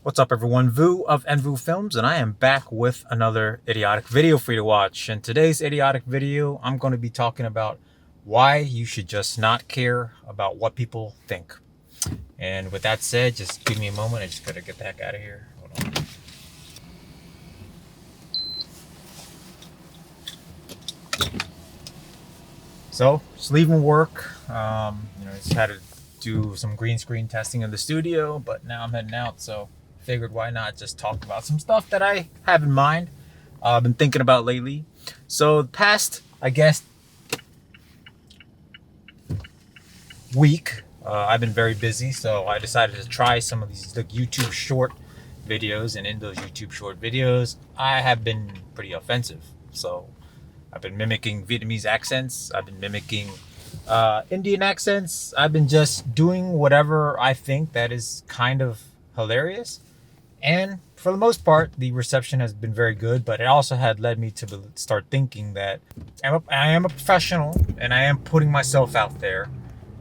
What's up everyone, Vu of Envu Films, and I am back with another idiotic video for you to watch. In today's idiotic video, I'm going to be talking about why you should just not care about what people think. And with that said, just give me a moment, I just gotta get the heck out of here. Hold on. So, just leaving work, just had to do some green screen testing in the studio, but now I'm heading out, so figured why not just talk about some stuff that I have in mind, been thinking about lately. So the past, I guess, week, I've been very busy, so I decided to try some of these YouTube short videos, and in those YouTube short videos, I have been pretty offensive. So I've been mimicking Vietnamese accents, I've been mimicking Indian accents, I've been just doing whatever I think that is kind of hilarious. And for the most part, the reception has been very good, but it also had led me to start thinking that I am a professional and I am putting myself out there.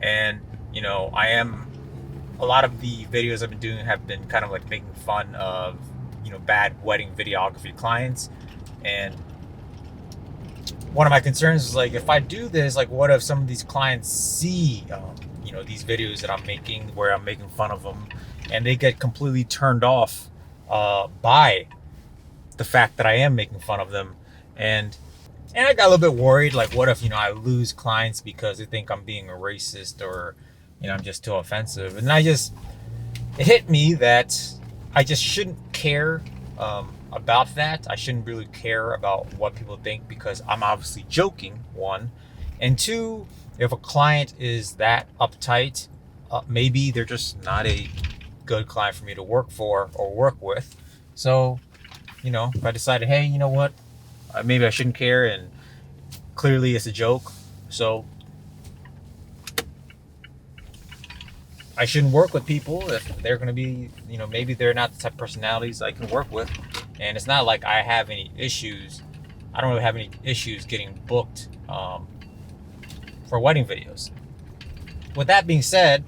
And, a lot of the videos I've been doing have been kind of like making fun of, bad wedding videography clients. And one of my concerns is like, if I do this, like, what if some of these clients see, these videos that I'm making where I'm making fun of them, and they get completely turned off by the fact that I am making fun of them. And I got a little bit worried, like, what if, I lose clients because they think I'm being a racist, or, I'm just too offensive. And it hit me that I just shouldn't care about that. I shouldn't really care about what people think, because I'm obviously joking, one. And two, if a client is that uptight, maybe they're just not a good client for me to work for or work with. So, if I decided, hey, you know what, maybe I shouldn't care, and clearly it's a joke, so I shouldn't work with people if they're going to be, maybe they're not the type of personalities I can work with. And it's not like I have any issues. I don't really have any issues getting booked for wedding videos. With that being said,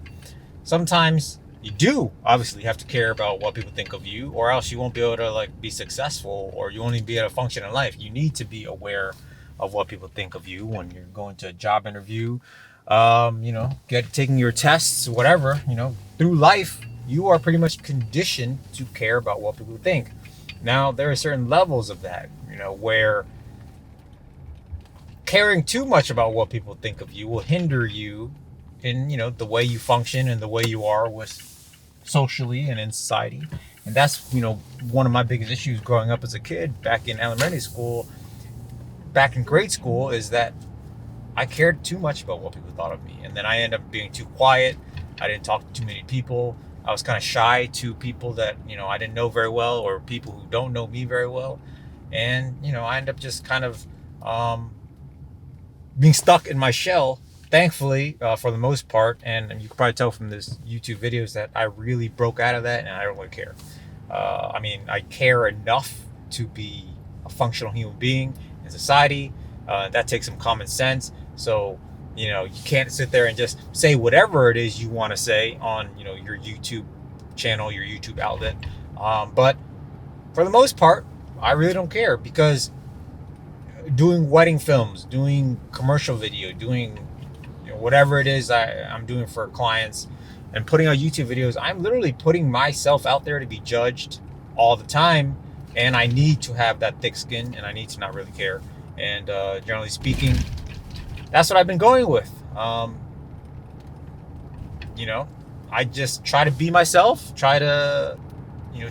sometimes you do obviously have to care about what people think of you, or else you won't be able to be successful, or you won't even be able to function in life. You need to be aware of what people think of you when you're going to a job interview, taking your tests, whatever. Through life, you are pretty much conditioned to care about what people think. Now, there are certain levels of that, where caring too much about what people think of you will hinder you in, the way you function and the way you are with socially and in society. And that's, one of my biggest issues growing up as a kid, back in elementary school, back in grade school, is that I cared too much about what people thought of me. And then I ended up being too quiet. I didn't talk to too many people. I was kind of shy to people that, I didn't know very well, or people who don't know me very well. And, I ended up just kind of being stuck in my shell, thankfully, for the most part. And you can probably tell from this YouTube videos that I really broke out of that, and I don't really care. I care enough to be a functional human being in society. That takes some common sense. So, you can't sit there and just say whatever it is you want to say on, your YouTube channel, your YouTube outlet. But for the most part, I really don't care, because doing wedding films, doing commercial video, doing whatever it is I'm doing for clients, and putting out YouTube videos, I'm literally putting myself out there to be judged all the time. And I need to have that thick skin, and I need to not really care. And generally speaking, that's what I've been going with. I just try to be myself, try to,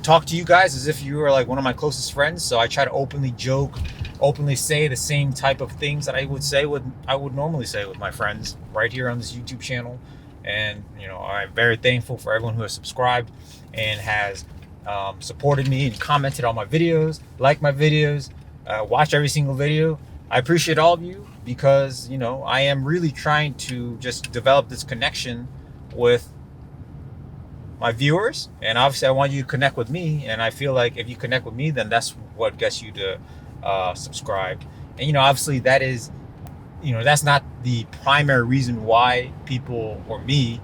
talk to you guys as if you were like one of my closest friends. So I try to openly joke, openly say the same type of things that I would normally say with my friends right here on this YouTube channel. And, I'm very thankful for everyone who has subscribed and has supported me and commented on my videos, liked my videos, watch every single video. I appreciate all of you, because I am really trying to just develop this connection with my viewers, and obviously I want you to connect with me. And I feel like if you connect with me, then that's what gets you to subscribe. And obviously that is, that's not the primary reason why people, or me,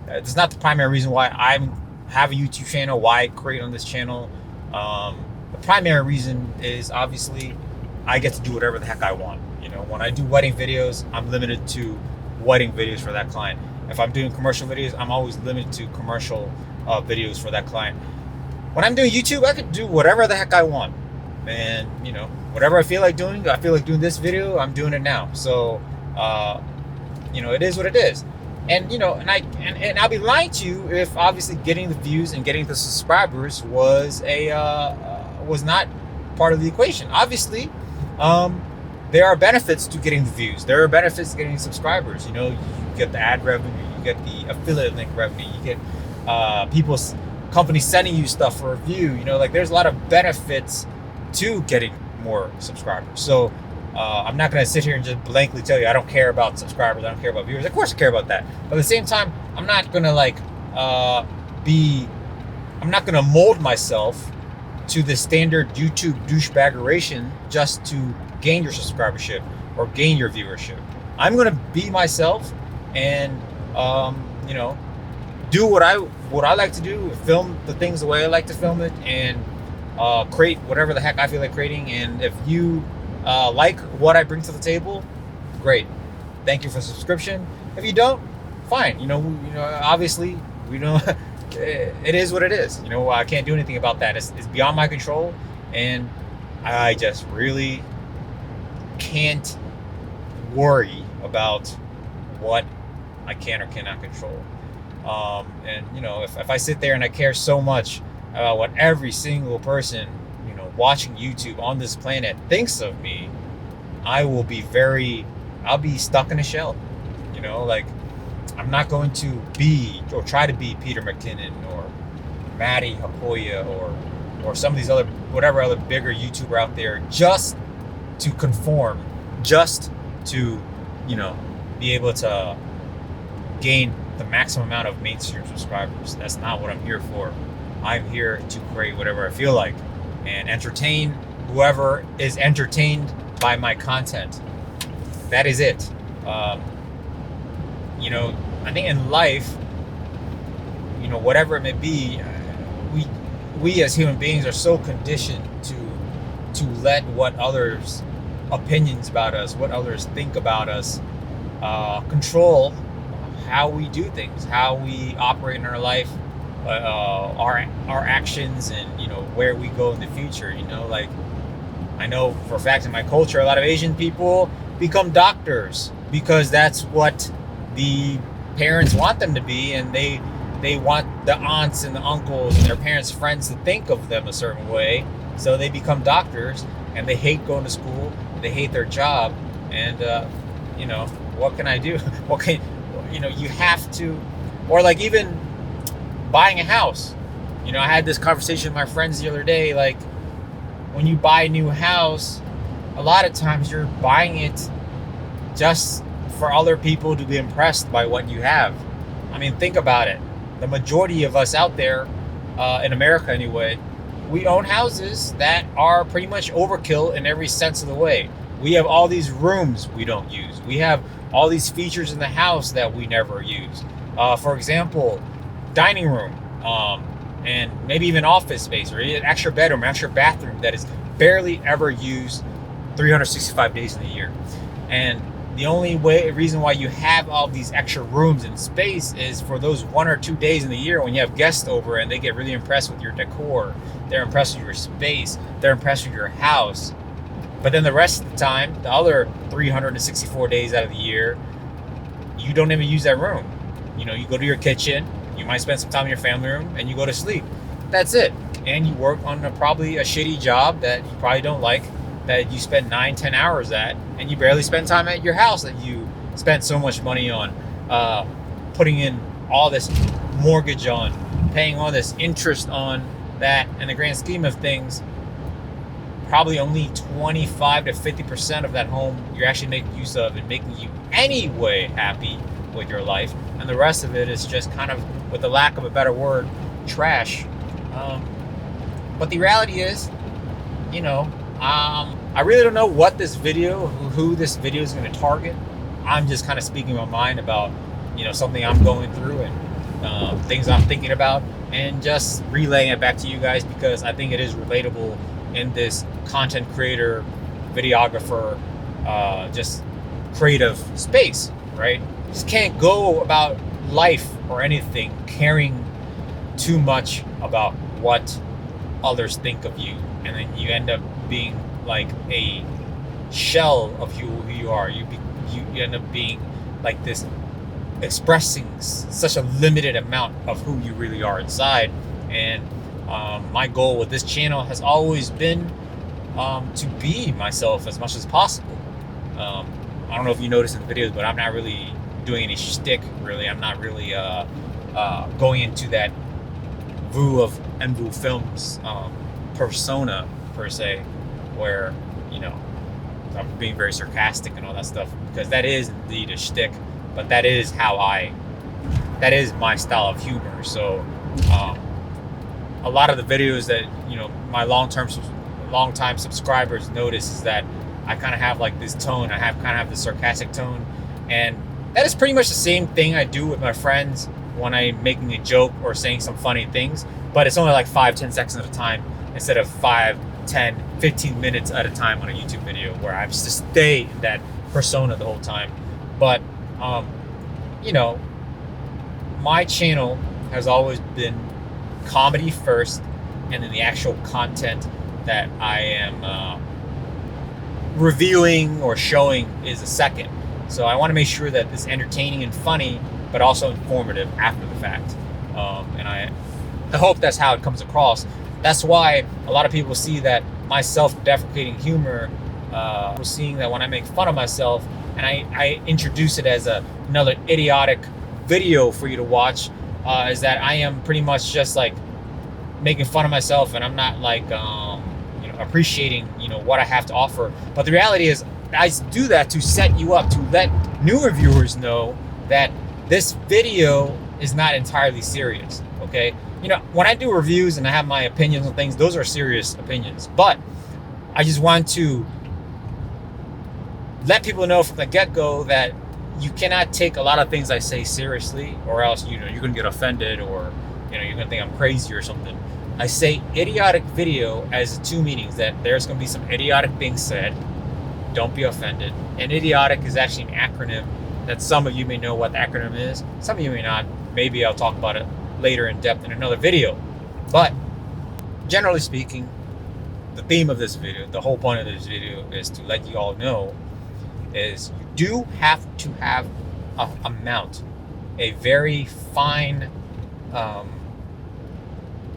it's not the primary reason why I'm have a YouTube channel, why create on this channel. The primary reason is obviously I get to do whatever the heck I want. You know, when I do wedding videos, I'm limited to wedding videos for that client. If I'm doing commercial videos, I'm always limited to commercial videos for that client. When I'm doing YouTube, I could do whatever the heck I want. And, you know, whatever I feel like doing this video, I'm doing it now. So, you know, it is what it is. And, you know, and I'll be lying to you if obviously getting the views and getting the subscribers was not part of the equation. Obviously, there are benefits to getting the views. There are benefits to getting subscribers. You know, you get the ad revenue, you get the affiliate link revenue, you get companies sending you stuff for review. You know, like there's a lot of benefits to getting more subscribers. So I'm not going to sit here and just blankly tell you I don't care about subscribers, I don't care about viewers. Of course I care about that. But at the same time, I'm not going to I'm not going to mold myself to the standard YouTube douchebaggeration just to gain your subscribership or gain your viewership. I'm going to be myself and, you know, do what I like to do, film the things the way I like to film it, and create whatever the heck I feel like creating. And if you like what I bring to the table, great. Thank you for the subscription. If you don't, fine. You know, obviously, we know it is what it is. You know, I can't do anything about that. It's beyond my control, and I just really can't worry about what I can or cannot control. And you know, if I sit there and I care so much about what every single person, you know, watching YouTube on this planet thinks of me, I'll be stuck in a shell. You know, like I'm not going to be or try to be Peter McKinnon or Maddie Hapoya or some of these whatever other bigger YouTuber out there just to conform, just to, you know, be able to gain the maximum amount of mainstream subscribers. That's not what I'm here for. I'm here to create whatever I feel like and entertain whoever is entertained by my content. That is it. You know, I think in life, you know, whatever it may be, we as human beings are so conditioned to let what others' opinions about us, what others think about us, control how we do things, how we operate in our life, our actions, and, you know, where we go in the future. You know, like I know for a fact in my culture, a lot of Asian people become doctors because that's what the parents want them to be, and they want the aunts and the uncles and their parents' friends to think of them a certain way, so they become doctors, and they hate going to school, they hate their job, and you know, what can I do? You know, you have to, or like even buying a house. You know, I had this conversation with my friends the other day, like when you buy a new house, a lot of times you're buying it just for other people to be impressed by what you have. I mean, think about it. The majority of us out there, in America anyway, we own houses that are pretty much overkill in every sense of the way. We have all these rooms we don't use. We have all these features in the house that we never use. For example, dining room, and maybe even office space, or an extra bedroom, extra bathroom that is barely ever used 365 days in the year. And the only reason why you have all these extra rooms and space is for those 1 or 2 days in the year when you have guests over and they get really impressed with your decor. They're impressed with your space. They're impressed with your house. But then the rest of the time, the other 364 days out of the year, you don't even use that room. You know, you go to your kitchen, you might spend some time in your family room, and you go to sleep. That's it. And you work on probably a shitty job that you probably don't like, that you spend 9-10 hours at, and you barely spend time at your house that you spent so much money on, putting in all this mortgage on, paying all this interest on that. In the grand scheme of things, probably only 25 to 50% of that home you're actually making use of and making you anyway happy with your life, and the rest of it is just kind of, with the lack of a better word, trash. But the reality is, you know, I really don't know what this video, who this video is going to target. I'm just kind of speaking my mind about, you know, something I'm going through and things I'm thinking about. and just relaying it back to you guys because I think it is relatable in this content creator, videographer, just creative space, right? You just can't go about life or anything caring too much about what others think of you, and then you end up being like a shell of who you are. You end up being like this, expressing such a limited amount of who you really are inside. And my goal with this channel has always been to be myself as much as possible. I don't know if you noticed in the videos, but I'm not really doing any shtick, really. I'm not really going into that Vu of Envu Films persona, per se, where, you know, I'm being very sarcastic and all that stuff, because that is indeed a shtick, but that is that is my style of humor. So a lot of the videos that, you know, my long-time subscribers notice is that I kind of have like this tone. I kind of have this sarcastic tone, and that is pretty much the same thing I do with my friends when I'm making a joke or saying some funny things, but it's only like 5-10 seconds at a time instead of 5, 10, 15 minutes at a time on a YouTube video, where I just stay in that persona the whole time. But you know, my channel has always been comedy first, and then the actual content that I am reviewing or showing is a second. So I want to make sure that it's entertaining and funny, but also informative after the fact. And I hope that's how it comes across. That's why a lot of people see that my self-deprecating humor, seeing that when I make fun of myself and I introduce it as another idiotic video for you to watch, is that I am pretty much just like making fun of myself, and I'm not like you know, appreciating, you know, what I have to offer. But the reality is, I do that to set you up, to let newer viewers know that this video is not entirely serious. Okay, you know, when I do reviews and I have my opinions on things, those are serious opinions, but I just want to let people know from the get-go that you cannot take a lot of things I say seriously, or else, you know, you're gonna get offended, or, you know, you're gonna think I'm crazy or something. I say idiotic video as two meanings: that there's gonna be some idiotic things said, don't be offended. And idiotic is actually an acronym that some of you may know what the acronym is, some of you may not. Maybe I'll talk about it later in depth in another video. But generally speaking, the theme of this video, the whole point of this video, is to let you all know is you do have to have a very fine,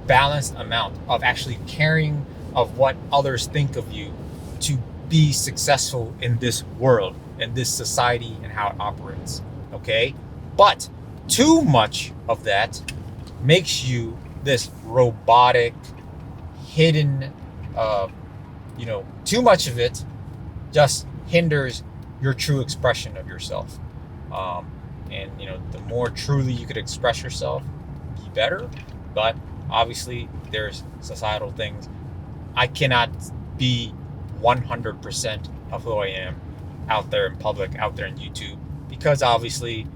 balanced amount of actually caring of what others think of you to be successful in this world, in this society, and how it operates. Okay? But too much of that makes you this robotic, hidden, you know, too much of it just hinders your true expression of yourself. And, you know, the more truly you could express yourself, the better. But obviously, there's societal things. I cannot be 100% of who I am out there in public, out there in YouTube, because obviously,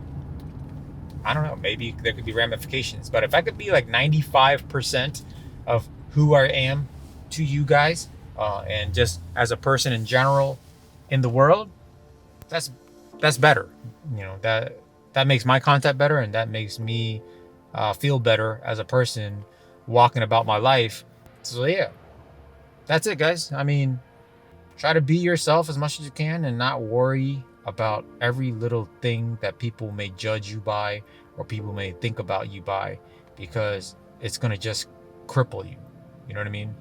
I don't know, maybe there could be ramifications. But if I could be like 95% of who I am to you guys, and just as a person in general in the world, that's better. You know, that makes my content better, and that makes me feel better as a person walking about my life. So yeah, that's it, guys. I mean, try to be yourself as much as you can, and not worry about every little thing that people may judge you by, or people may think about you by, because it's gonna just cripple you. You know what I mean?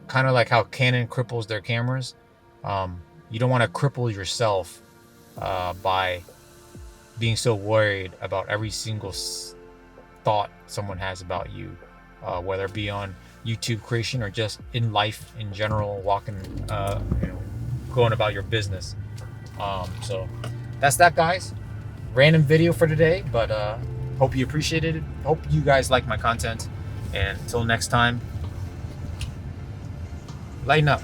Kind of like how Canon cripples their cameras. You don't want to cripple yourself by being so worried about every single thought someone has about you, whether it be on YouTube creation or just in life in general, walking, you know, going about your business. So that's that, guys. Random video for today, but hope you appreciated it. Hope you guys like my content, and until next time, lighten up.